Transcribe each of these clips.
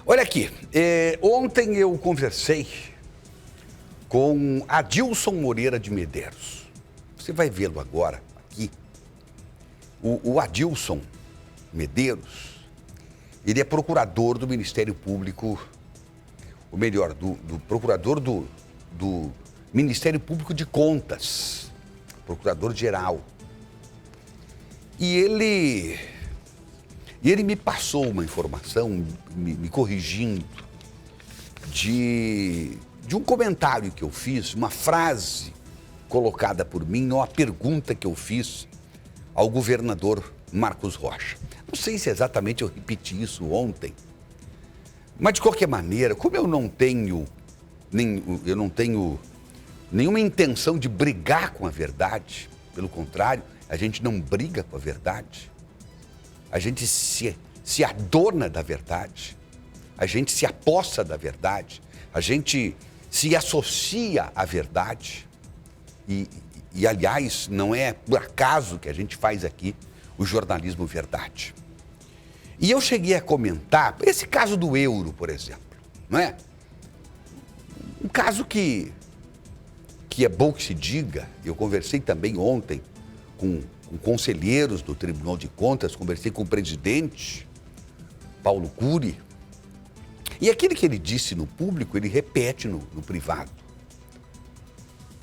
Olha aqui, ontem eu conversei com Adilson Moreira de Medeiros. Você vai vê-lo agora aqui. O Adilson Medeiros, ele é procurador do Ministério Público, ou melhor, do procurador do Ministério Público de Contas, procurador-geral. E ele me passou uma informação, me corrigindo, de um comentário que eu fiz, uma frase colocada por mim, numa pergunta que eu fiz ao governador Marcos Rocha. Não sei se exatamente eu repeti isso ontem, mas de qualquer maneira, como eu não tenho nenhuma intenção de brigar com a verdade, pelo contrário, a gente não briga com a verdade, a gente se adorna da verdade, a gente se apossa da verdade, a gente se associa à verdade. E aliás, não é por acaso que a gente faz aqui o jornalismo verdade. E eu cheguei a comentar, esse caso do euro, por exemplo, não é? Um caso que é bom que se diga. Eu conversei também ontem com conselheiros do Tribunal de Contas, conversei com o presidente, Paulo Cury, e aquilo que ele disse no público, ele repete no privado.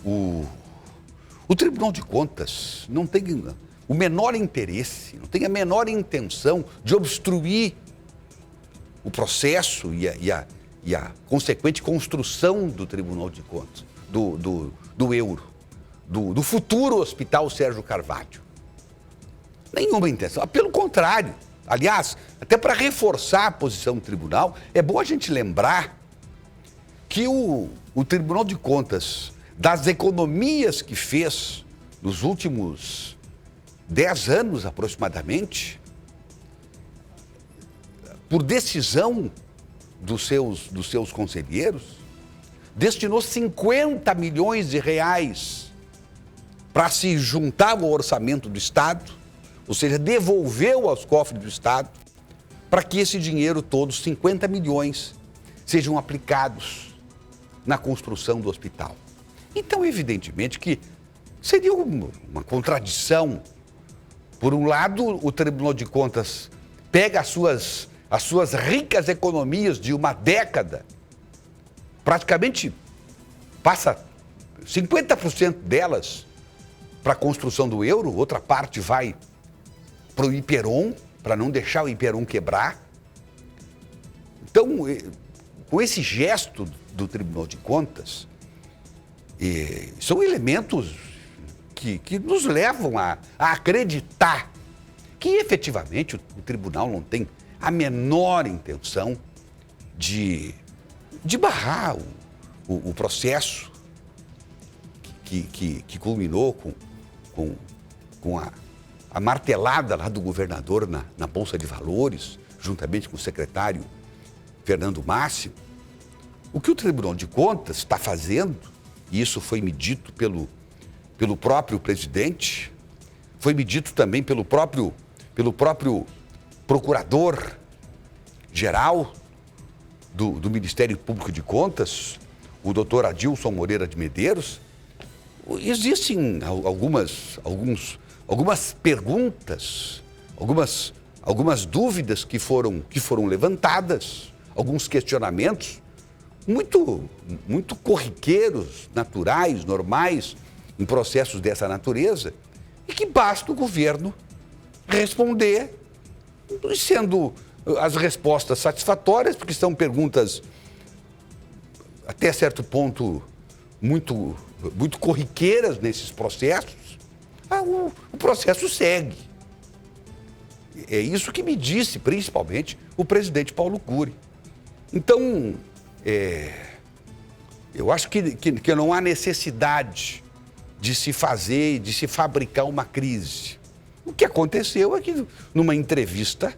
O Tribunal de Contas não tem o menor interesse, não tem a menor intenção de obstruir o processo e a consequente construção do Tribunal de Contas, do euro, do futuro Hospital Sérgio Carvalho. Nenhuma intenção, pelo contrário. Aliás, até para reforçar a posição do tribunal, é bom a gente lembrar que o Tribunal de Contas, das economias que fez nos últimos 10 anos aproximadamente, por decisão dos seus conselheiros, destinou 50 milhões de reais para se juntar ao orçamento do Estado, ou seja, devolveu aos cofres do Estado, para que esse dinheiro todo, 50 milhões, sejam aplicados na construção do hospital. Então, evidentemente que seria uma contradição. Por um lado, o Tribunal de Contas pega as suas ricas economias de uma década, praticamente passa 50% delas para a construção do euro, outra parte vai para o Iperon, para não deixar o Iperon quebrar. Então, com esse gesto do Tribunal de Contas, são elementos que nos levam a acreditar que efetivamente o tribunal não tem a menor intenção de barrar o processo que culminou com a martelada lá do governador na Bolsa de Valores, juntamente com o secretário Fernando Máximo. O que o Tribunal de Contas está fazendo, e isso foi me dito pelo próprio presidente, foi me dito também pelo próprio procurador-geral do Ministério Público de Contas, o doutor Adilson Moreira de Medeiros. Existem algumas perguntas, algumas dúvidas que foram levantadas, alguns questionamentos muito corriqueiros, naturais, normais, em processos dessa natureza, e que basta o governo responder, sendo as respostas satisfatórias, porque são perguntas, até certo ponto, muito corriqueiras nesses processos, o processo segue. É isso que me disse, principalmente, o presidente Paulo Cury. Então, eu acho que não há necessidade de se fabricar uma crise. O que aconteceu é que, numa entrevista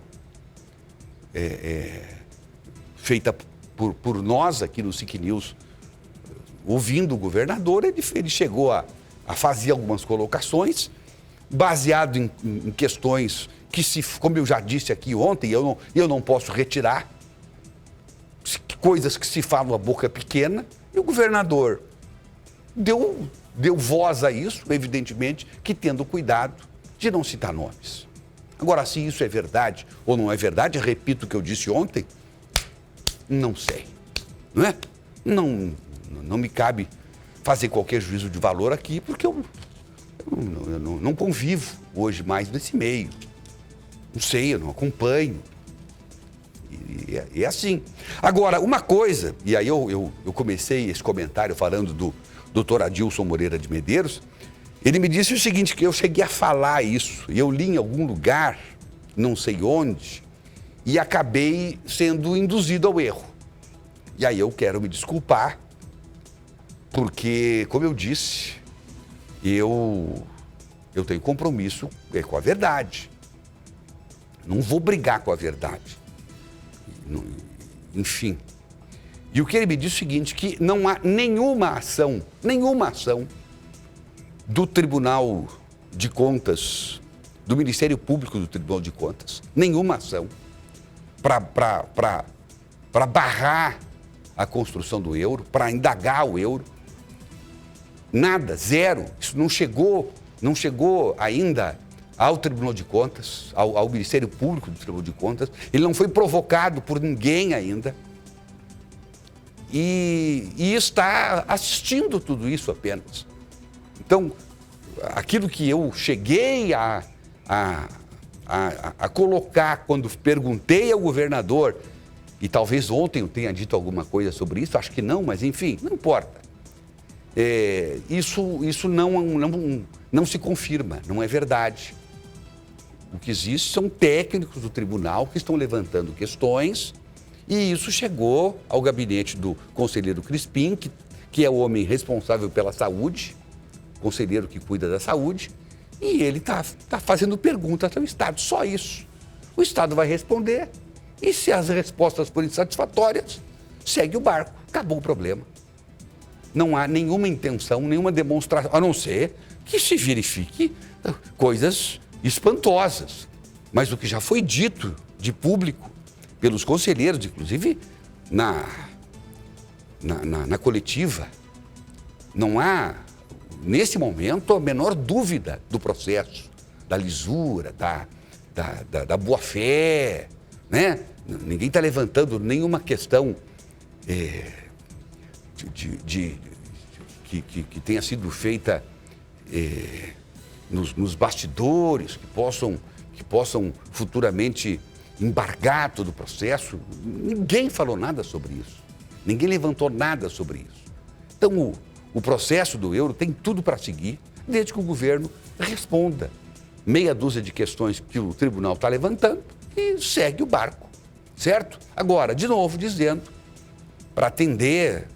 feita por nós aqui no SIC News, ouvindo o governador, ele chegou a fazer algumas colocações, baseado em questões que, como eu já disse aqui ontem, eu não posso retirar, coisas que se falam a boca pequena, e o governador deu voz a isso, evidentemente, que tendo cuidado de não citar nomes. Agora, se isso é verdade ou não é verdade, repito o que eu disse ontem, não sei, não é? Não me cabe fazer qualquer juízo de valor aqui, porque eu não convivo hoje mais nesse meio. Não sei, eu não acompanho. E é assim. Agora, uma coisa, e aí eu comecei esse comentário falando do doutor Adilson Moreira de Medeiros, ele me disse o seguinte, que eu cheguei a falar isso, e eu li em algum lugar, não sei onde, e acabei sendo induzido ao erro. E aí eu quero me desculpar, porque, como eu disse, eu tenho compromisso com a verdade. Não vou brigar com a verdade. Enfim. E o que ele me disse é o seguinte, que não há nenhuma ação do Tribunal de Contas, do Ministério Público do Tribunal de Contas, nenhuma ação para barrar a construção do euro, para indagar o euro. Nada, zero. Isso não chegou ainda ao Tribunal de Contas, ao Ministério Público do Tribunal de Contas. Ele não foi provocado por ninguém ainda. E está assistindo tudo isso apenas. Então, aquilo que eu cheguei a colocar quando perguntei ao governador, e talvez ontem eu tenha dito alguma coisa sobre isso, acho que não, mas enfim, não importa. Isso não se confirma, não é verdade. O que existe são técnicos do tribunal que estão levantando questões, e isso chegou ao gabinete do conselheiro Crispim, que é o homem responsável pela saúde, conselheiro que cuida da saúde, e ele está fazendo perguntas ao Estado, só isso. O Estado vai responder, e se as respostas forem satisfatórias, segue o barco, acabou o problema. Não há nenhuma intenção, nenhuma demonstração, a não ser que se verifique coisas espantosas. Mas o que já foi dito de público pelos conselheiros, inclusive na coletiva, não há, nesse momento, a menor dúvida do processo, da lisura, da boa-fé, né? Ninguém está levantando nenhuma questão que tenha sido feita nos bastidores, que possam futuramente embargar todo o processo. Ninguém falou nada sobre isso. Ninguém levantou nada sobre isso. Então, o processo do euro tem tudo para seguir, desde que o governo responda meia dúzia de questões que o tribunal está levantando e segue o barco, certo? Agora, de novo, dizendo, para atender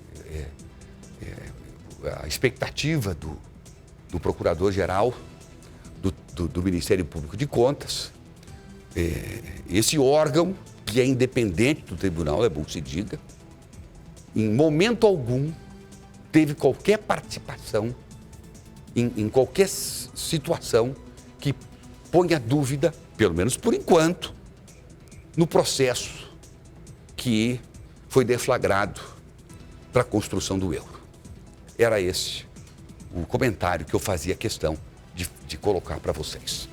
a expectativa do Procurador-Geral do Ministério Público de Contas, esse órgão, que é independente do tribunal, é bom que se diga, em momento algum teve qualquer participação em qualquer situação que ponha dúvida, pelo menos por enquanto, no processo que foi deflagrado para a construção do euro. Era esse o comentário que eu fazia questão de colocar para vocês.